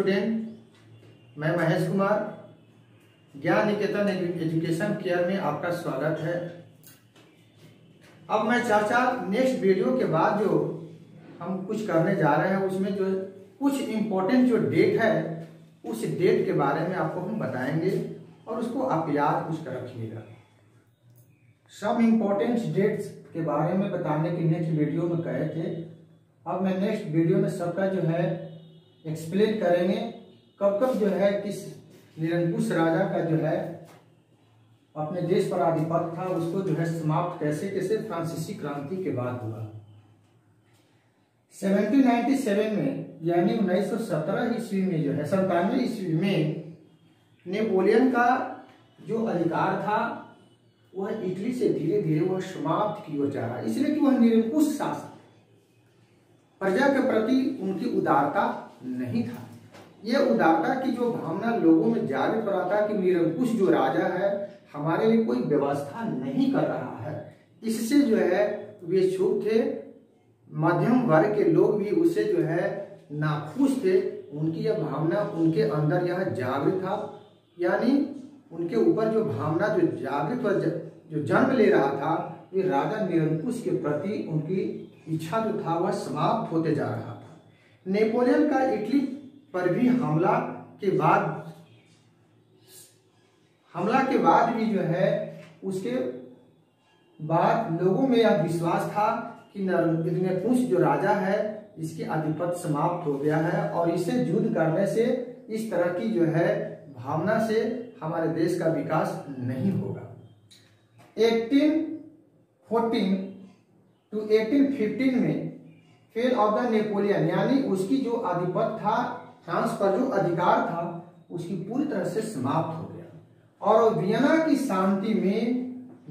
Student, मैं महेश कुमार, ज्ञान निकेतन education care में आपका स्वागत है। अब मैं चाचा नेक्स्ट वीडियो के बाद जो हम कुछ करने जा रहे हैं उसमें जो कुछ इम्पोर्टेंट जो डेट है उस डेट के बारे में आपको हम बताएंगे और उसको आप याद कुछ कर रखिएगा। सब इम्पोर्टेंट डेट्स के बारे में बताने की नेक्स्ट वीडियो में कहे थे। अब मैं नेक्स्ट वीडियो में सबका जो है एक्सप्लेन करेंगे कब कब जो है किस निरंकुश राजा का जो है अपने देश पर आधिपत्य था उसको जो है समाप्त कैसे कैसे फ्रांसीसी क्रांति के बाद हुआ। 1797 में यानी 1917 ईस्वी में जो है 97 ईस्वी में नेपोलियन का जो अधिकार था वह इटली से धीरे धीरे वह समाप्त की ओर जा रहा है, इसलिए कि वह निरंकुश शासक, प्रजा के प्रति उनकी उदारता नहीं था। यह उदारता की जो भावना लोगों में जागृत हो रहा था कि निरंकुश जो राजा है हमारे लिए कोई व्यवस्था नहीं कर रहा है, इससे जो है वे चुप थे। मध्यम वर्ग के लोग भी उससे जो है नाखुश थे। उनकी यह भावना उनके अंदर यह जागृत था, यानी उनके ऊपर जो भावना जो जागृत और जो जन्म ले रहा था वे राजा निरंकुश के प्रति उनकी इच्छा जो था वह समाप्त होते जा रहा था। नेपोलियन का इटली पर भी हमला के बाद भी जो है उसके बाद लोगों में यह विश्वास था कि निरंकुश जो राजा है इसकी आधिपत्य समाप्त हो गया है और इसे युद्ध करने से इस तरह की जो है भावना से हमारे देश का विकास नहीं होगा। 1814 to 1815 में फेल ऑफ द नेपोलियन, यानी उसकी जो आधिपत्य था फ्रांस पर जो अधिकार था उसकी पूरी तरह से समाप्त हो गया और वियना की शांति में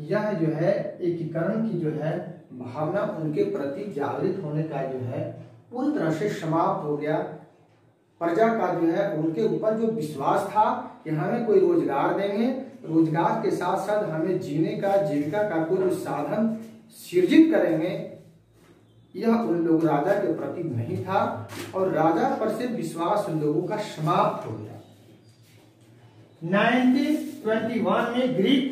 यह जो है एकीकरण की जो है भावना उनके प्रति जागृत होने का जो है पूरी तरह से समाप्त हो गया। प्रजा का जो है उनके ऊपर जो विश्वास था कि हमें कोई रोजगार देंगे, रोजगार के साथ साथ हमें जीने का जीविका का कोई साधन सृजित करेंगे, यह उन लोग राजा के प्रति नहीं था और राजा पर से विश्वास उन लोगों का समाप्त हो गया। 1921 में ग्रीक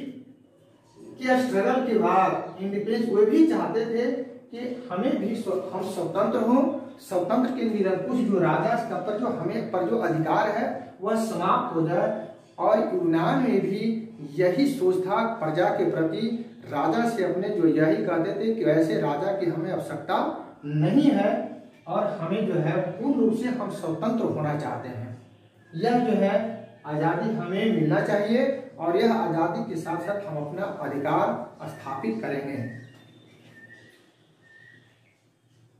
के स्ट्रगल के बाद इंडिपेंडेंस वे भी चाहते थे कि हमें भी हम स्वतंत्र हों, स्वतंत्र के निरंकुश जो राजा का पर जो हमें पर जो अधिकार है वह समाप्त हो जाए और यूनान में भी यही सोच था प्रजा के प्रति। राजा से अपने जो यही कहते थे कि ऐसे राजा की हमें आवश्यकता नहीं है और हमें जो है पूर्ण रूप से हम स्वतंत्र होना चाहते हैं। यह जो है आज़ादी हमें मिलना चाहिए और यह आज़ादी के साथ साथ हम अपना अधिकार स्थापित करेंगे।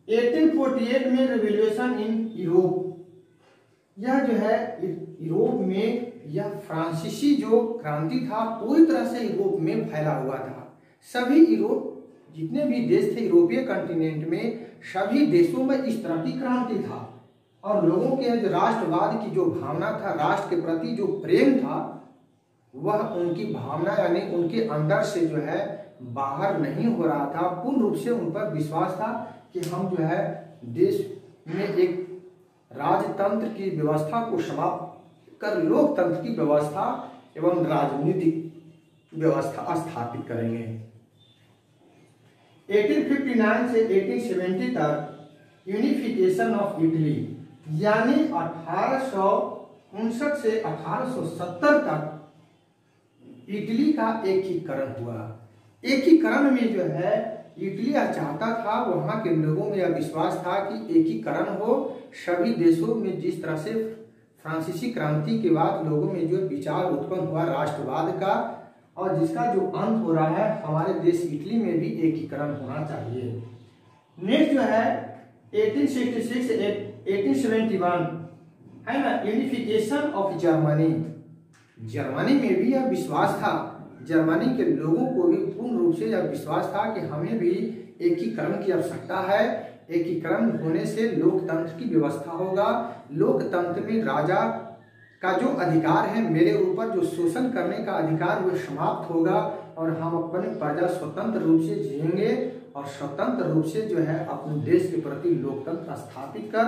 1848 में रिवॉल्यूशन इन यूरोप, यह जो है यूरोप में यह फ्रांसीसी जो क्रांति था पूरी तरह से यूरोप में फैला हुआ था। सभी यूरोप जितने भी देश थे यूरोपीय कॉन्टिनेंट में सभी देशों में इस तरह की क्रांति था और लोगों के जो राष्ट्रवाद की जो भावना था, राष्ट्र के प्रति जो प्रेम था वह उनकी भावना यानी उनके अंदर से जो है बाहर नहीं हो रहा था। पूर्ण रूप से उन पर विश्वास था कि हम जो है देश में एक राजतंत्र की व्यवस्था को समाप्त कर लोकतंत्र की व्यवस्था एवं राजनीतिक व्यवस्था स्थापित करेंगे। 1859 से 1870 तक यूनिफिकेशन ऑफ इटली, यानी 1859 से 1870 तक इटली का एकीकरण हुआ। एकीकरण में जो है इटली चाहता था, वहां के लोगों में यह विश्वास था कि एकीकरण हो। सभी देशों में जिस तरह से फ्रांसीसी क्रांति के बाद लोगों में जो विचार उत्पन्न हुआ राष्ट्रवाद का और जिसका जो अंत हो रहा है हमारे देश इटली में भी एकीकरण होना चाहिए। नेक्स्ट जो है 1866 1871 है ना, यूनिफिकेशन ऑफ जर्मनी। जर्मनी में भी यह विश्वास था, जर्मनी के लोगों को भी पूर्ण रूप से यह विश्वास था कि हमें भी एकीकरण की आवश्यकता है। एकीकरण होने से लोकतंत्र की व्यवस्था होगा। लोकतंत्र में राजा का जो अधिकार है मेरे ऊपर जो शोषण करने का अधिकार वह समाप्त होगा और हम अपने प्रजा स्वतंत्र रूप से जिएंगे और स्वतंत्र रूप से जो है अपने देश के प्रति लोकतंत्र स्थापित कर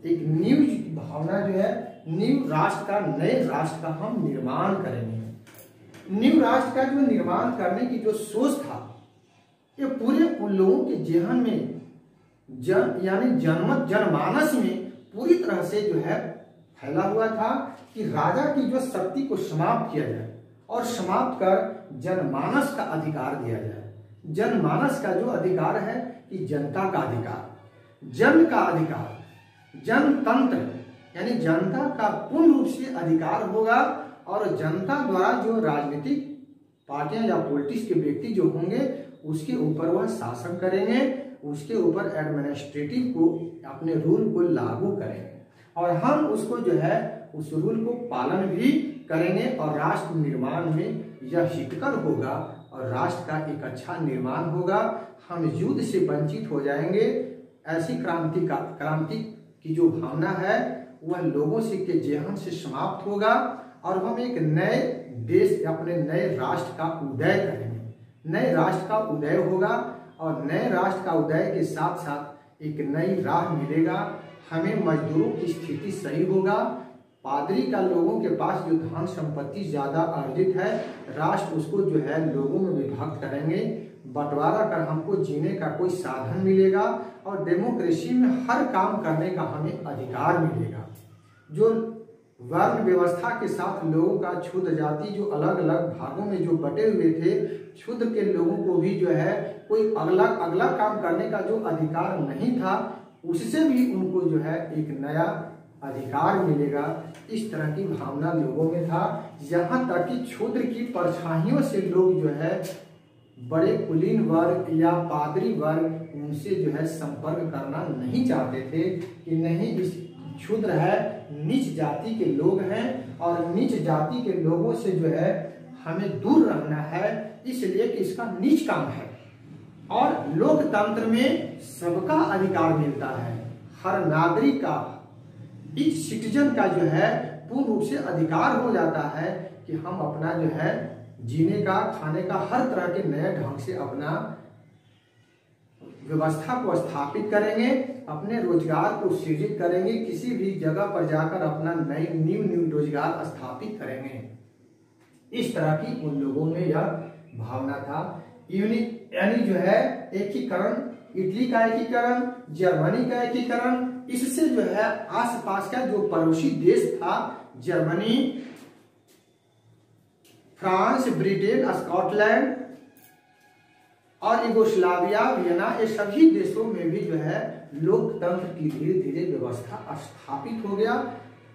एक न्यू भावना जो है न्यू राष्ट्र का, नए राष्ट्र का हम निर्माण करेंगे। न्यू राष्ट्र का जो निर्माण करने की जो सोच था, ये पूरे उन लोगों के जेहन में यानी जनमानस में पूरी तरह से जो है फैला हुआ था कि राजा की जो शक्ति को समाप्त किया जाए और समाप्त कर जनमानस का अधिकार दिया जाए। जनमानस का जो अधिकार है कि जनता का अधिकार, जन का अधिकार, जनतंत्र यानी जनता का पूर्ण रूप से अधिकार होगा और जनता द्वारा जो राजनीतिक पार्टियां या पॉलिटिक्स के व्यक्ति जो होंगे उसके ऊपर वह शासन करेंगे, उसके ऊपर एडमिनिस्ट्रेटिव को अपने रूल को लागू करेंगे और हम उसको जो है उस रूल को पालन भी करेंगे और राष्ट्र निर्माण में यह हितकर होगा और राष्ट्र का एक अच्छा निर्माण होगा। हम युद्ध से वंचित हो जाएंगे। ऐसी क्रांति की जो भावना है वह लोगों से के जेहन से समाप्त होगा और हम एक नए देश, अपने नए राष्ट्र का उदय करेंगे। नए राष्ट्र का उदय होगा और नए राष्ट्र का उदय के साथ साथ एक नई राह मिलेगा। हमें मजदूरों की स्थिति सही होगा। पादरी का लोगों के पास जो धन संपत्ति ज्यादा अर्जित है, राष्ट्र उसको जो है लोगों में विभक्त करेंगे, बंटवारा कर हमको जीने का कोई साधन मिलेगा और डेमोक्रेसी में हर काम करने का हमें अधिकार मिलेगा। जो वर्ण व्यवस्था के साथ लोगों का क्षुद्र जाति जो अलग अलग भागों में जो बटे हुए थे, क्षुद्र के लोगों को भी जो है कोई अगला काम करने का जो अधिकार नहीं था, उससे भी उनको जो है एक नया अधिकार मिलेगा। इस तरह की भावना लोगों में था। यहाँ तक कि क्षुद्र की परछाइयों से लोग जो है बड़े कुलीन वर्ग या पादरी वर्ग उनसे जो है संपर्क करना नहीं चाहते थे कि नहीं, इस क्षुद्र है, नीच जाति के लोग हैं और नीच जाति के लोगों से जो है हमें दूर रहना है, इसलिए कि इसका नीच काम है। और लोकतंत्र में सबका अधिकार मिलता है, हर नागरिक का, ईच सिटीजन का जो है पूर्ण रूप से अधिकार हो जाता है कि हम अपना जो है जीने का, खाने का, हर तरह के नए ढंग से अपना व्यवस्था को स्थापित करेंगे, अपने रोजगार को सृजित करेंगे, किसी भी जगह पर जाकर अपना न्यू रोजगार स्थापित करेंगे। इस तरह की उन लोगों में यह भावना था। यानी जो है एकीकरण, इटली का एकीकरण, जर्मनी का एकीकरण, इससे जो है आसपास का जो पड़ोसी देश था, जर्मनी, फ्रांस, ब्रिटेन, स्कॉटलैंड और यूगोस्लाविया, वियना, ये सभी देशों में भी जो है लोकतंत्र की धीरे धीरे व्यवस्था स्थापित हो गया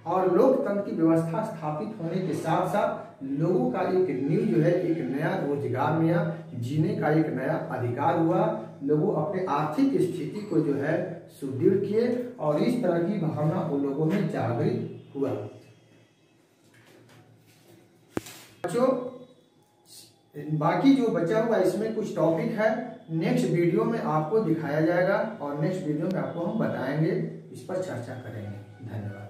और लोकतंत्र की व्यवस्था स्थापित होने के साथ साथ लोगों का एक न्यू जो है एक नया रोजगार नया जीने का एक नया अधिकार हुआ। लोगों अपने आर्थिक स्थिति को जो है सुदृढ़ किए और इस तरह की भावना उन लोगों में जागृत हुआ। बच्चों, बाकी जो बचा हुआ इसमें कुछ टॉपिक है, नेक्स्ट वीडियो में आपको दिखाया जाएगा और नेक्स्ट वीडियो में आपको हम बताएंगे, इस पर चर्चा करेंगे। धन्यवाद।